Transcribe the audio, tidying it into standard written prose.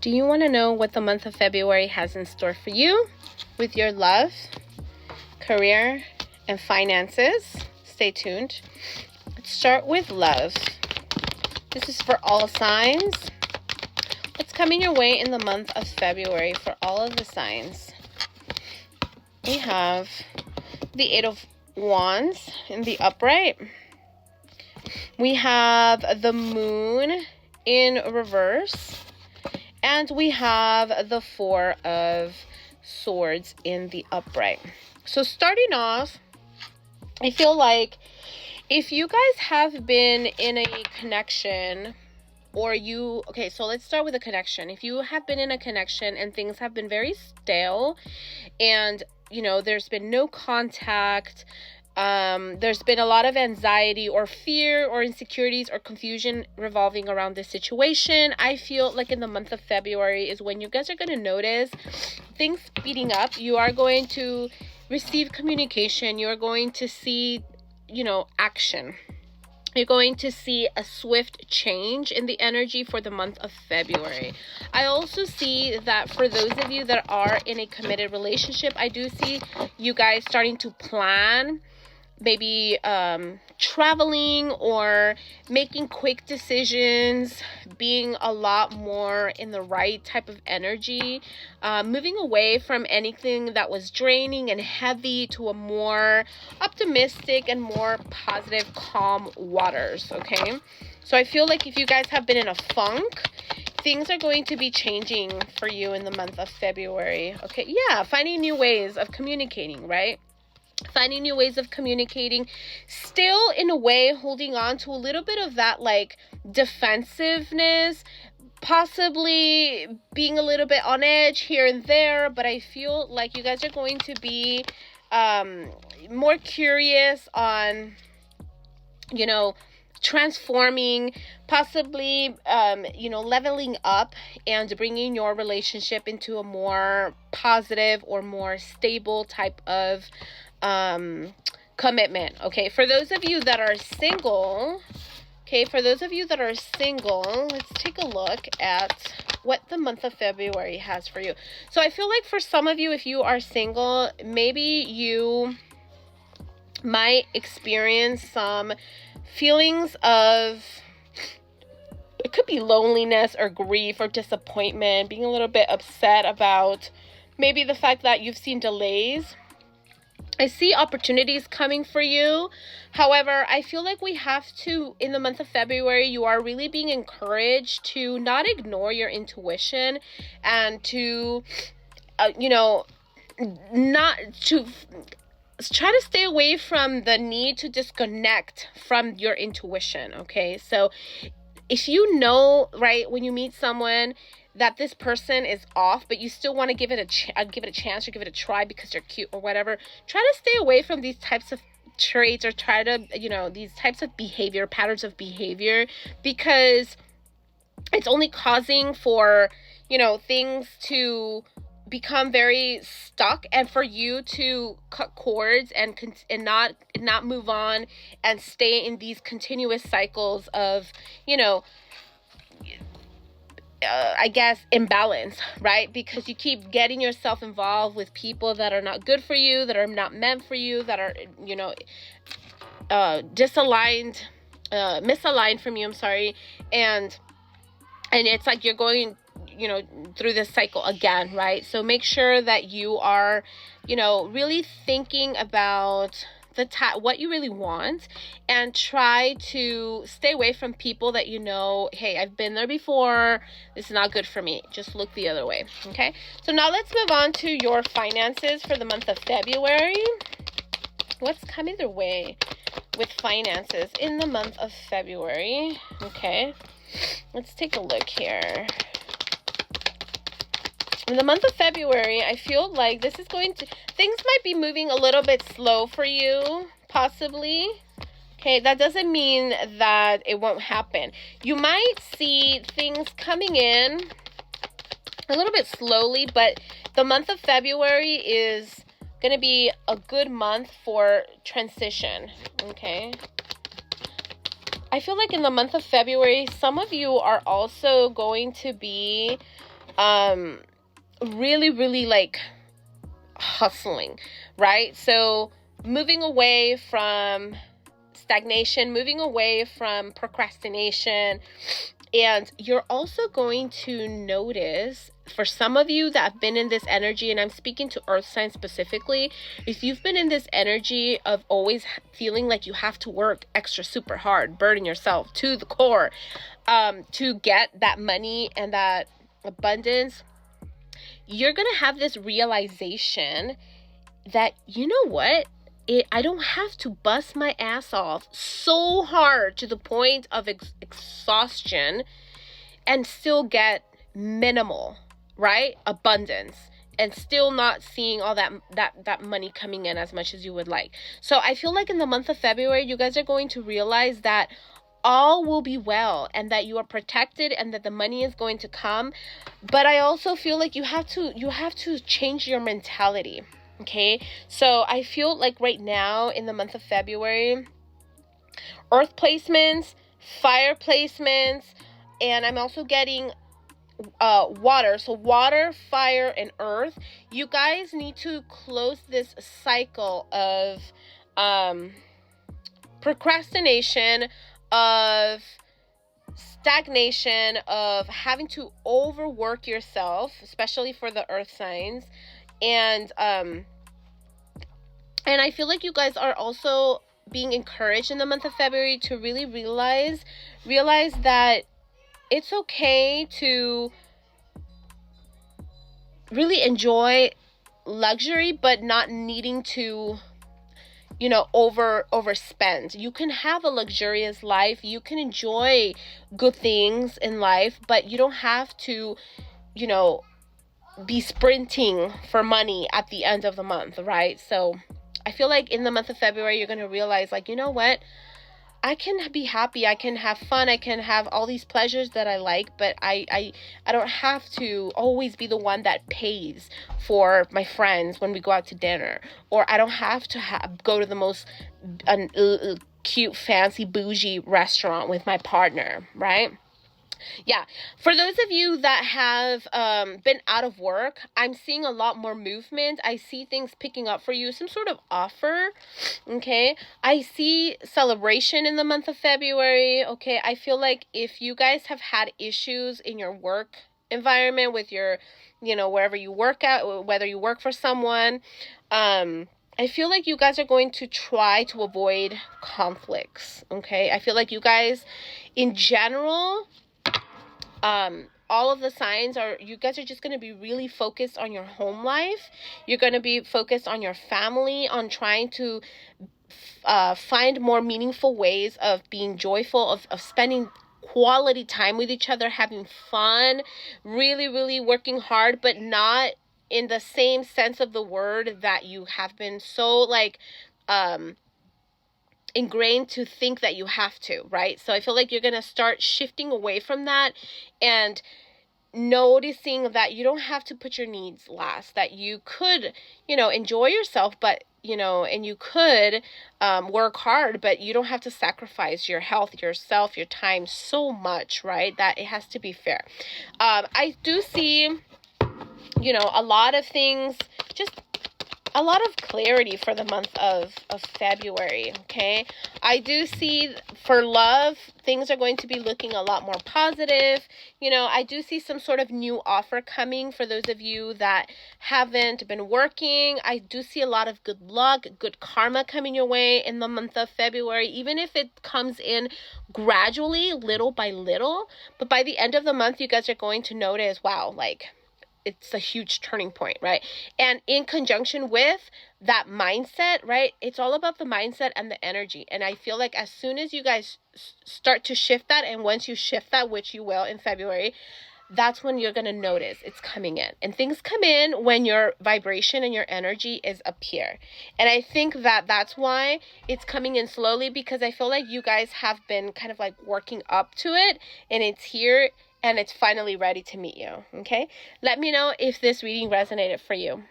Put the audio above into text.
Do you want to know what the month of February has in store for you with your love, career, and finances? Stay tuned. Let's start with love. This is for all signs. What's coming your way in the month of February for all of the signs? We have the Eight of Wands in the upright. We have the Moon in reverse. And we have the Four of Swords in the upright. So starting off, I feel like if you guys have been in a connection so let's start with a connection. If you have been in a connection and things have been very stale and, there's been no contact, there's been a lot of anxiety or fear or insecurities or confusion revolving around this situation, I feel like in the month of February is when you guys are going to notice things speeding up. You are going to receive communication. You're going to see, action. You're going to see a swift change in the energy for the month of February. I also see that for those of you that are in a committed relationship, I do see you guys starting to plan maybe traveling or making quick decisions, being a lot more in the right type of energy, moving away from anything that was draining and heavy to a more optimistic and more positive, calm waters, okay? So I feel like if you guys have been in a funk, things are going to be changing for you in the month of February, okay? Yeah, finding new ways of communicating, right? Finding new ways of communicating, still in a way holding on to a little bit of that defensiveness, possibly being a little bit on edge here and there, but I feel like you guys are going to be more curious on, transforming, possibly, leveling up and bringing your relationship into a more positive or more stable type of commitment. Okay, for those of you that are single, let's take a look at what the month of February has for you. So I feel like for some of you, if you are single, maybe you might experience some feelings of, it could be loneliness or grief or disappointment, being a little bit upset about maybe the fact that you've seen delays. I see opportunities coming for you. However, I feel like we have to, in the month of February, you are really being encouraged to not ignore your intuition and to, not to try to stay away from the need to disconnect from your intuition, okay? So if you know, right, when you meet someone that this person is off, but you still want to give it a chance or give it a try because they're cute or whatever, try to stay away from these types of traits or try to, these types of behavior, patterns of behavior, because it's only causing for, things to become very stuck and for you to cut cords and not move on and stay in these continuous cycles of, I guess, imbalance, right? Because you keep getting yourself involved with people that are not good for you, that are not meant for you, that are, misaligned from you, and it's like you're going, through this cycle again, right? So make sure that you are, really thinking about what you really want, and try to stay away from people that hey, I've been there before, this is not good for me, just look the other way. Okay, so now let's move on to your finances for the month of February. What's coming their way with finances in the month of February? Okay, let's take a look here. In the month of February, I feel like things might be moving a little bit slow for you, possibly. Okay, that doesn't mean that it won't happen. You might see things coming in a little bit slowly, but the month of February is going to be a good month for transition, okay? I feel like in the month of February, some of you are also going to be really, really like hustling, right? So moving away from stagnation, moving away from procrastination. And you're also going to notice, for some of you that have been in this energy, and I'm speaking to earth signs specifically, if you've been in this energy of always feeling like you have to work extra super hard, burden yourself to the core, to get that money and that abundance, you're going to have this realization that, you know what? I don't have to bust my ass off so hard to the point of exhaustion and still get minimal, right? Abundance, and still not seeing all that money coming in as much as you would like. So I feel like in the month of February, you guys are going to realize that all will be well and that you are protected and that the money is going to come. But I also feel like you have to change your mentality. Okay, so I feel like right now in the month of February, earth placements, fire placements, and I'm also getting water. So water, fire, and earth. You guys need to close this cycle of procrastination, of stagnation, of having to overwork yourself, especially for the earth signs. And I feel like you guys are also being encouraged in the month of February to really realize that it's okay to really enjoy luxury, but not needing to, overspend. You can have a luxurious life. You can enjoy good things in life, but you don't have to, be sprinting for money at the end of the month, right? So I feel like in the month of February, you're going to realize, like, you know what? I can be happy. I can have fun. I can have all these pleasures that I like, but I don't have to always be the one that pays for my friends when we go out to dinner, or I don't have to go to the most cute, fancy, bougie restaurant with my partner, right? Yeah, for those of you that have been out of work, I'm seeing a lot more movement. I see things picking up for you, some sort of offer, okay? I see celebration in the month of February, okay? I feel like if you guys have had issues in your work environment with your, wherever you work at, whether you work for someone, I feel like you guys are going to try to avoid conflicts, okay? I feel like you guys, in general, all of the signs you guys are just going to be really focused on your home life. You're going to be focused on your family, on trying to find more meaningful ways of being joyful, of spending quality time with each other, having fun, really, really working hard, but not in the same sense of the word that you have been so ingrained to think that you have to, right? So I feel like you're going to start shifting away from that and noticing that you don't have to put your needs last, that you could, enjoy yourself, but, and you could work hard, but you don't have to sacrifice your health, yourself, your time so much, right? That it has to be fair. I do see, a lot of things, just a lot of clarity for the month of February, okay? I do see for love, things are going to be looking a lot more positive. I do see some sort of new offer coming for those of you that haven't been working. I do see a lot of good luck, good karma coming your way in the month of February, even if it comes in gradually, little by little. But by the end of the month, you guys are going to notice, wow, it's a huge turning point, right? And in conjunction with that mindset, right? It's all about the mindset and the energy. And I feel like as soon as you guys start to shift that, and once you shift that, which you will in February, that's when you're going to notice it's coming in. And things come in when your vibration and your energy is up here. And I think that that's why it's coming in slowly, because I feel like you guys have been kind of like working up to it, and it's here and it's finally ready to meet you, okay? Let me know if this reading resonated for you.